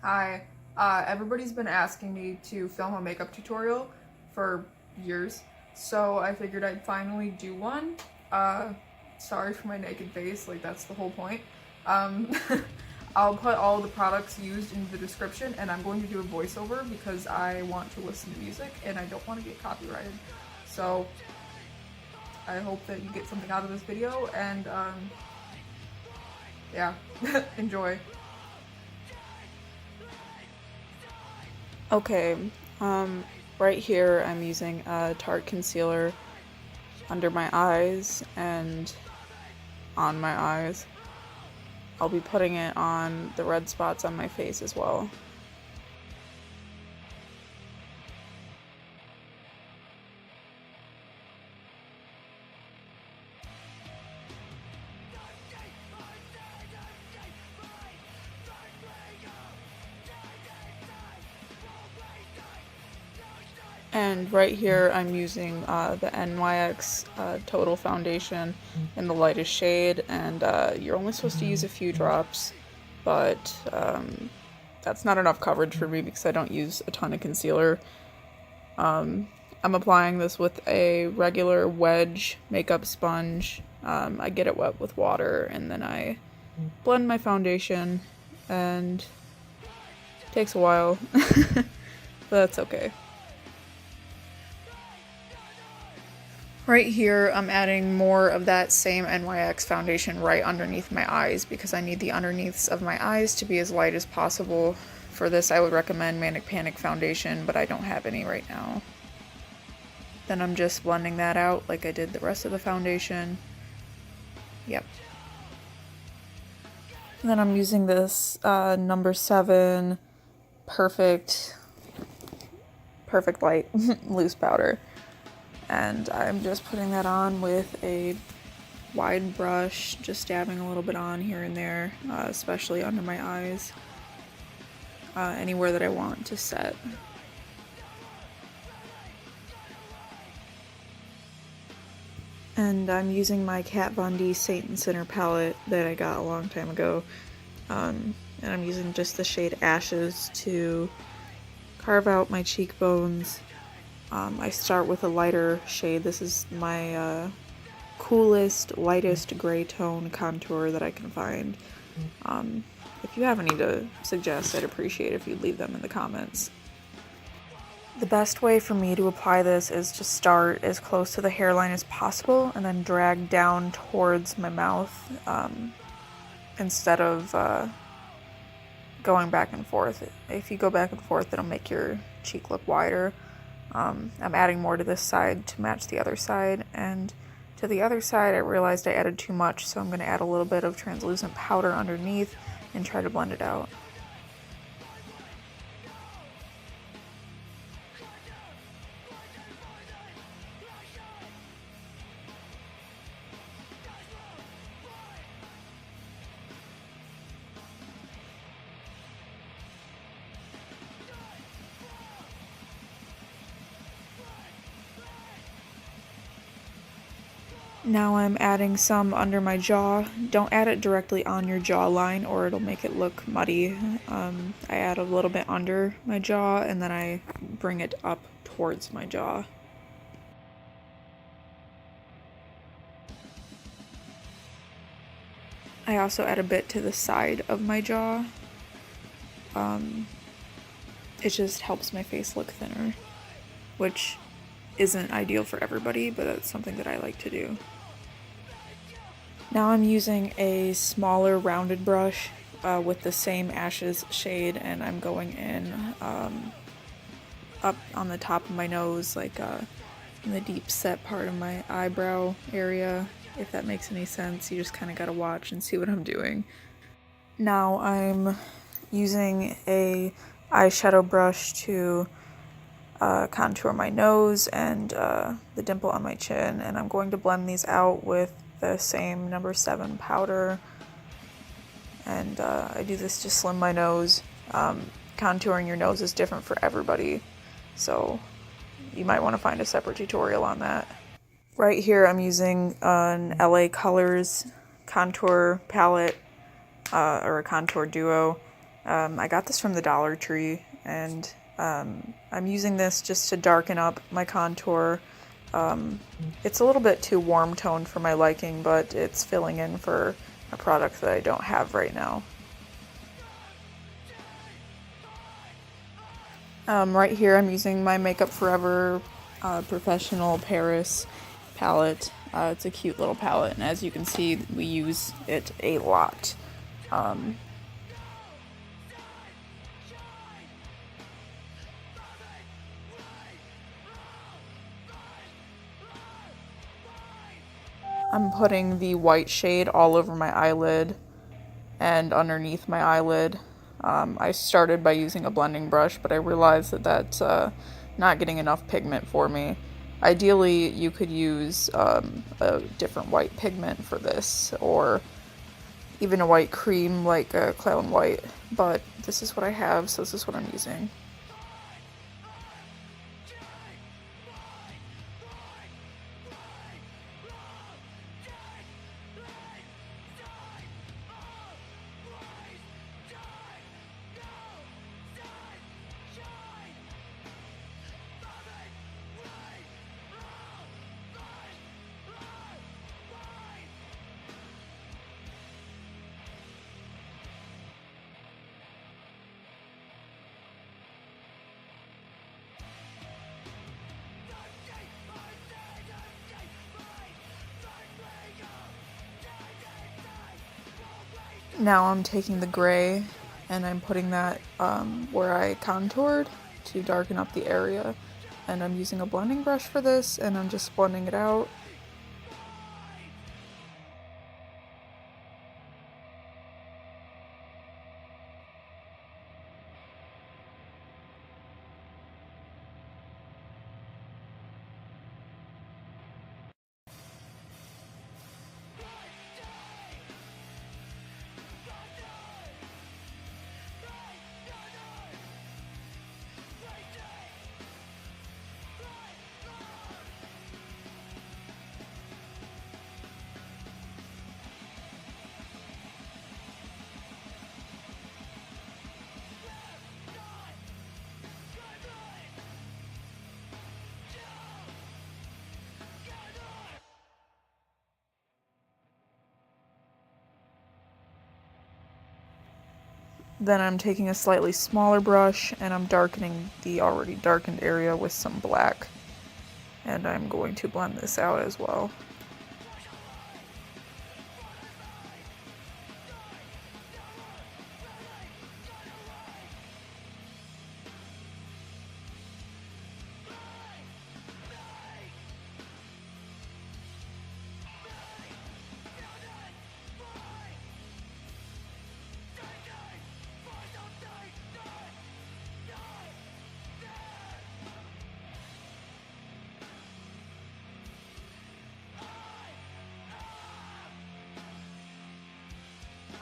Hi. Everybody's been asking me to film a makeup tutorial for years, so I figured I'd finally do one. Sorry for my naked face, like that's the whole point. Um, I'll put all the products used in the description, and I'm going to do a voiceover because I want to listen to music and I don't want to get copyrighted. So I hope that you get something out of this video, and yeah, enjoy. Okay, right here I'm using a Tarte concealer under my eyes and on my eyes. I'll be putting it on the red spots on my face as well. And right here I'm using the NYX Total Foundation in the lightest shade, and you're only supposed to use a few drops, but that's not enough coverage for me because I don't use a ton of concealer. I'm applying this with a regular wedge makeup sponge. I get it wet with water and then I blend my foundation, and it takes a while, but that's okay. Right here, I'm adding more of that same NYX foundation right underneath my eyes because I need the underneaths of my eyes to be as light as possible. For this, I would recommend Manic Panic foundation, but I don't have any right now. Then I'm just blending that out like I did the rest of the foundation. Yep. And then I'm using this number 7 Perfect Light loose powder. And I'm just putting that on with a wide brush, just dabbing a little bit on here and there, especially under my eyes, anywhere that I want to set. And I'm using my Kat Von D Saint & Sinner palette that I got a long time ago, and I'm using just the shade Ashes to carve out my cheekbones. I start with a lighter shade. This is my coolest, lightest gray tone contour that I can find. If you have any to suggest, I'd appreciate if you'd leave them in the comments. The best way for me to apply this is to start as close to the hairline as possible and then drag down towards my mouth instead of going back and forth. If you go back and forth, it'll make your cheek look wider. I'm adding more to this side to match the other side, and to the other side I realized I added too much, so I'm going to add a little bit of translucent powder underneath and try to blend it out. Now I'm adding some under my jaw. Don't add it directly on your jawline or it'll make it look muddy. I add a little bit under my jaw and then I bring it up towards my jaw. I also add a bit to the side of my jaw. It just helps my face look thinner, which isn't ideal for everybody, but that's something that I like to do. Now I'm using a smaller rounded brush with the same Ashes shade, and I'm going in up on the top of my nose, like in the deep set part of my eyebrow area. If that makes any sense, you just kind of gotta watch and see what I'm doing. Now I'm using a eyeshadow brush to contour my nose and the dimple on my chin, and I'm going to blend these out with the same number 7 powder, and I do this to slim my nose. Contouring your nose is different for everybody, so you might want to find a separate tutorial on that. Right here I'm using an LA Colors contour palette, or a contour duo, I got this from the Dollar Tree, and I'm using this just to darken up my contour. It's a little bit too warm toned for my liking, but it's filling in for a product that I don't have right now. Right here I'm using my Makeup Forever Professional Paris palette. It's a cute little palette, and as you can see, we use it a lot. I'm putting the white shade all over my eyelid and underneath my eyelid. I started by using a blending brush, but I realized that that's not getting enough pigment for me. Ideally, you could use a different white pigment for this, or even a white cream like a Clown White, but this is what I have, so this is what I'm using. Now I'm taking the gray and I'm putting that where I contoured to darken up the area. And I'm using a blending brush for this, and I'm just blending it out. Then I'm taking a slightly smaller brush and I'm darkening the already darkened area with some black. And I'm going to blend this out as well.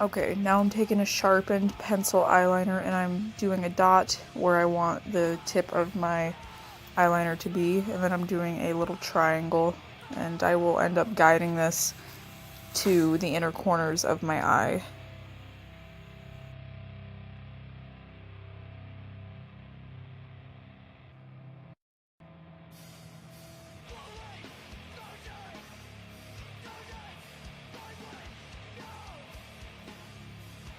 Okay, now I'm taking a sharpened pencil eyeliner and I'm doing a dot where I want the tip of my eyeliner to be, and then I'm doing a little triangle, and I will end up guiding this to the inner corners of my eye.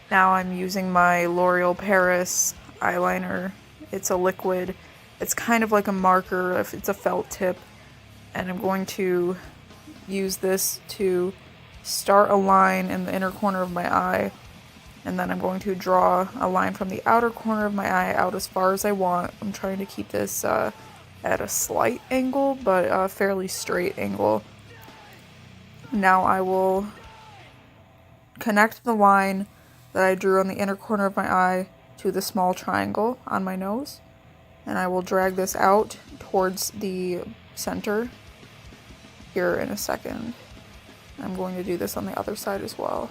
Now I'm using my L'Oreal Paris eyeliner. It's a liquid. It's kind of like a marker, if it's a felt tip. And I'm going to use this to start a line in the inner corner of my eye. And then I'm going to draw a line from the outer corner of my eye out as far as I want. I'm trying to keep this at a slight angle, but a fairly straight angle. Now I will connect the line that I drew on the inner corner of my eye to the small triangle on my nose, and I will drag this out towards the center here in a second. I'm going to do this on the other side as well.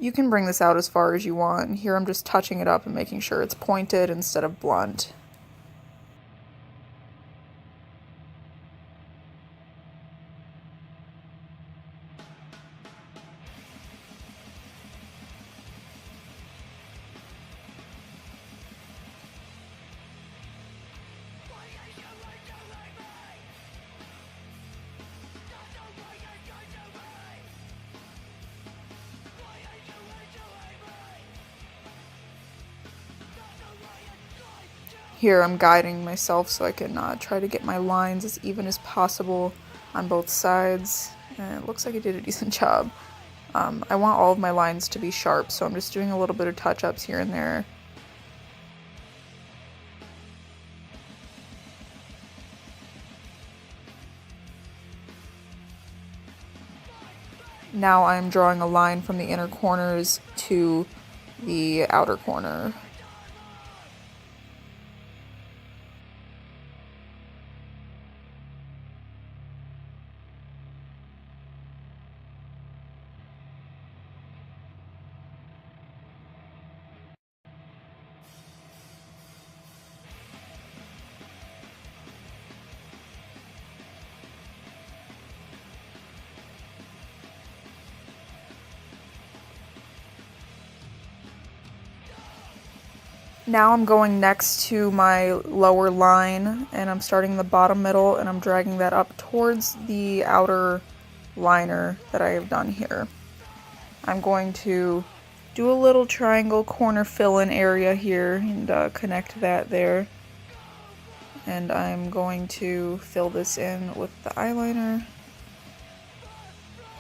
You can bring this out as far as you want. Here I'm just touching it up and making sure it's pointed instead of blunt. Here I'm guiding myself so I can try to get my lines as even as possible on both sides, and it looks like I did a decent job. I want all of my lines to be sharp, so I'm just doing a little bit of touch-ups here and there. Now I'm drawing a line from the inner corners to the outer corner. Now I'm going next to my lower line, and I'm starting the bottom middle, and I'm dragging that up towards the outer liner that I have done here. I'm going to do a little triangle corner fill-in area here and connect that there. And I'm going to fill this in with the eyeliner.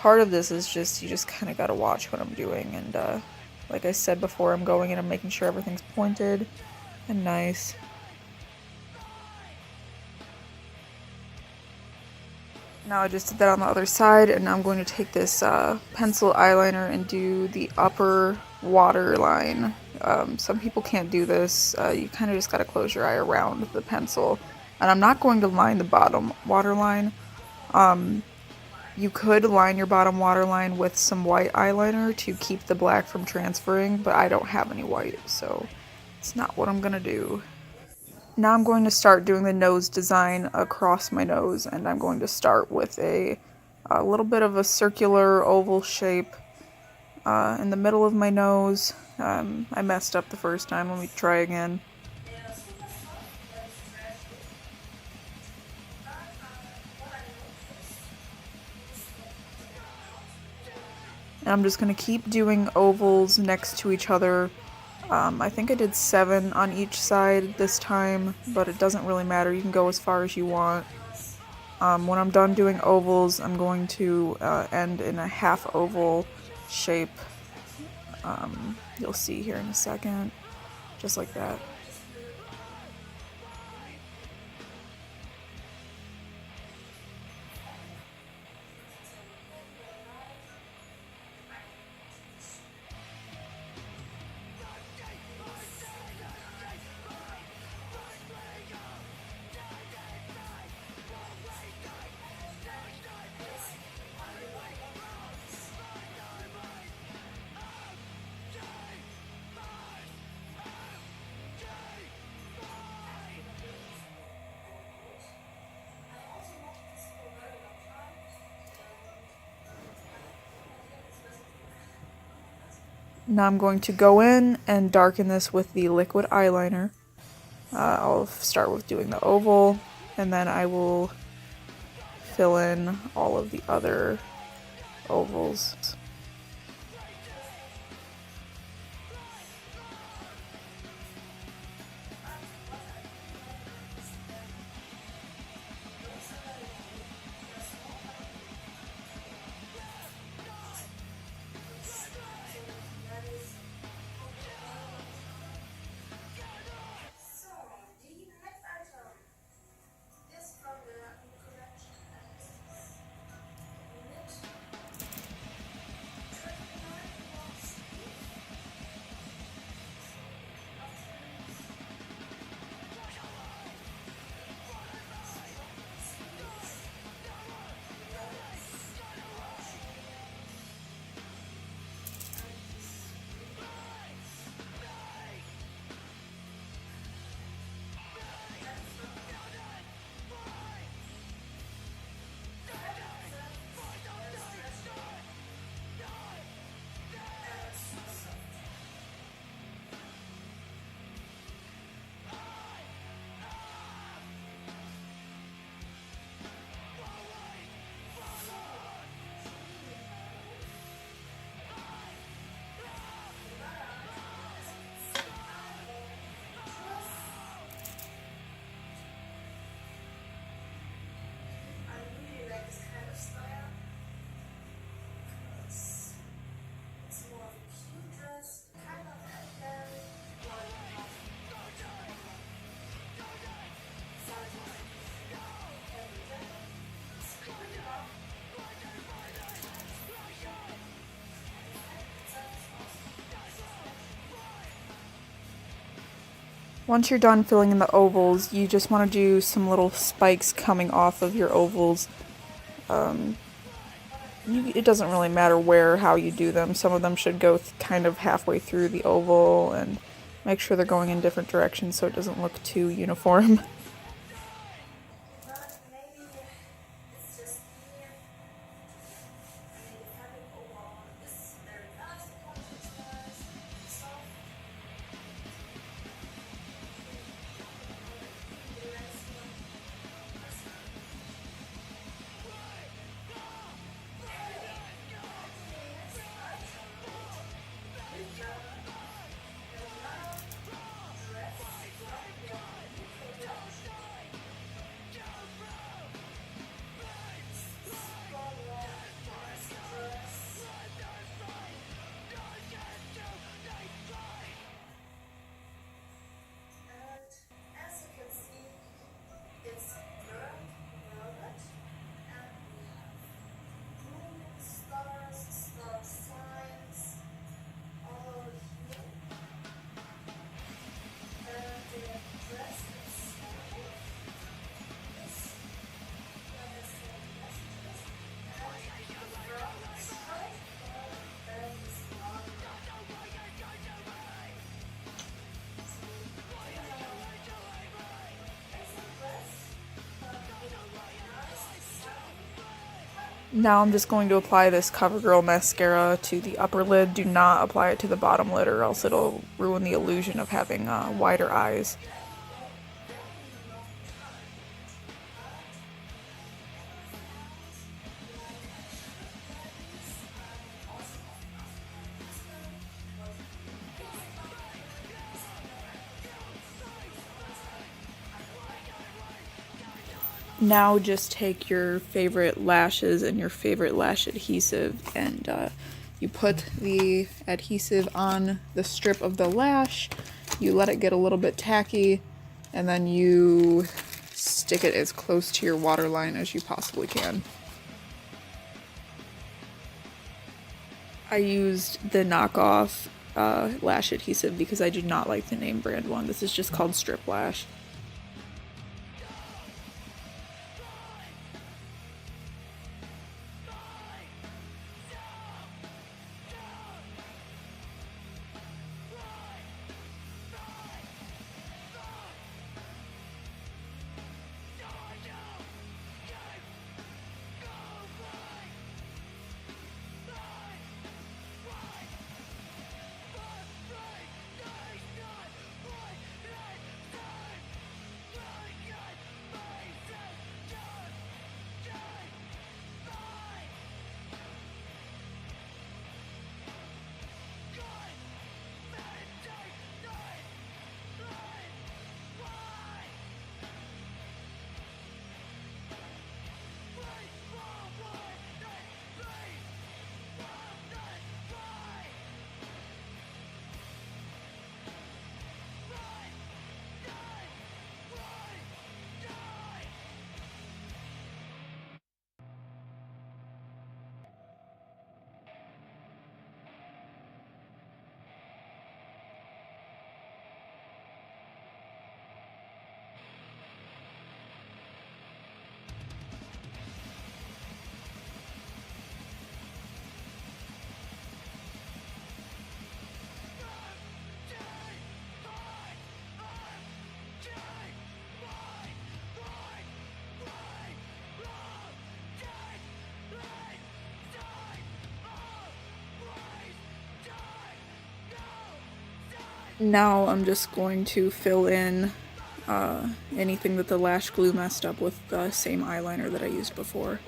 Part of this is just, you just kind of got to watch what I'm doing, and like I said before, I'm going in and making sure everything's pointed and nice. Now I just did that on the other side, and now I'm going to take this pencil eyeliner and do the upper waterline. Some people can't do this. You kind of just got to close your eye around the pencil. And I'm not going to line the bottom waterline. You could line your bottom waterline with some white eyeliner to keep the black from transferring, but I don't have any white, so it's not what I'm gonna do. Now I'm going to start doing the nose design across my nose, and I'm going to start with a little bit of a circular oval shape in the middle of my nose. I messed up the first time. Let me try again. And I'm just going to keep doing ovals next to each other. I think I did 7 on each side this time, but it doesn't really matter. You can go as far as you want. When I'm done doing ovals, I'm going to end in a half oval shape. You'll see here in a second. Just like that. Now I'm going to go in and darken this with the liquid eyeliner. I'll start with doing the oval, and then I will fill in all of the other ovals. Once you're done filling in the ovals, you just want to do some little spikes coming off of your ovals. It doesn't really matter where or how you do them. Some of them should go kind of halfway through the oval, and make sure they're going in different directions so it doesn't look too uniform. Now I'm just going to apply this CoverGirl mascara to the upper lid. Do not apply it to the bottom lid or else it'll ruin the illusion of having wider eyes. Now just take your favorite lashes and your favorite lash adhesive and you put the adhesive on the strip of the lash, you let it get a little bit tacky, and then you stick it as close to your waterline as you possibly can. I used the knockoff lash adhesive because I do not like the name brand one. This is just called Strip Lash. Now I'm just going to fill in anything that the lash glue messed up with the same eyeliner that I used before.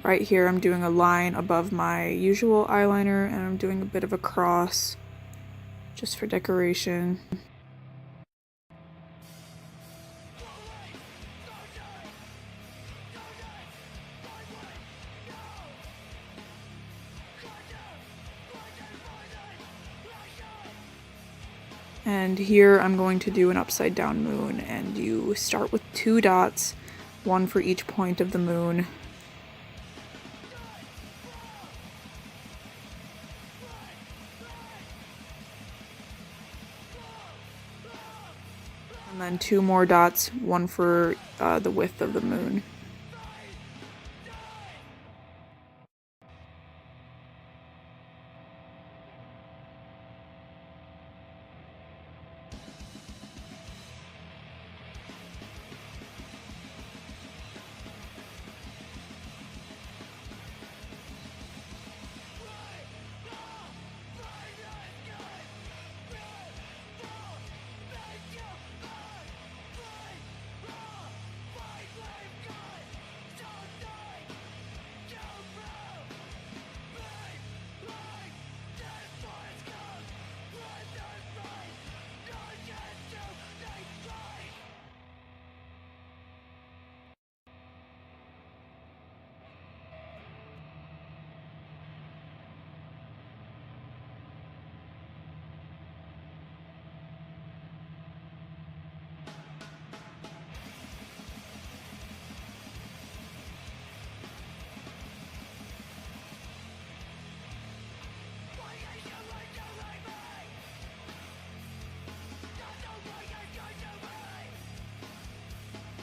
Right here I'm doing a line above my usual eyeliner, and I'm doing a bit of a cross just for decoration. And here I'm going to do an upside down moon, and you start with 2 dots, one for each point of the moon. And then 2 more dots, one for the width of the moon.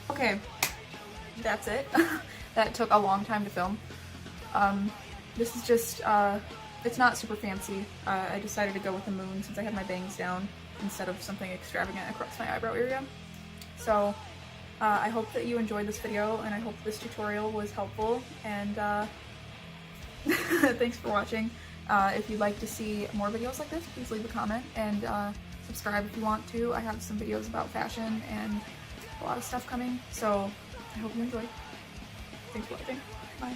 Okay, that's it. That took a long time to film. This is just, it's not super fancy. I decided to go with the moon since I had my bangs down instead of something extravagant across my eyebrow area. So, I hope that you enjoyed this video, and I hope this tutorial was helpful, and thanks for watching. If you'd like to see more videos like this, please leave a comment, and subscribe if you want to. I have some videos about fashion and a lot of stuff coming, so I hope you enjoy. Thanks for watching. Bye.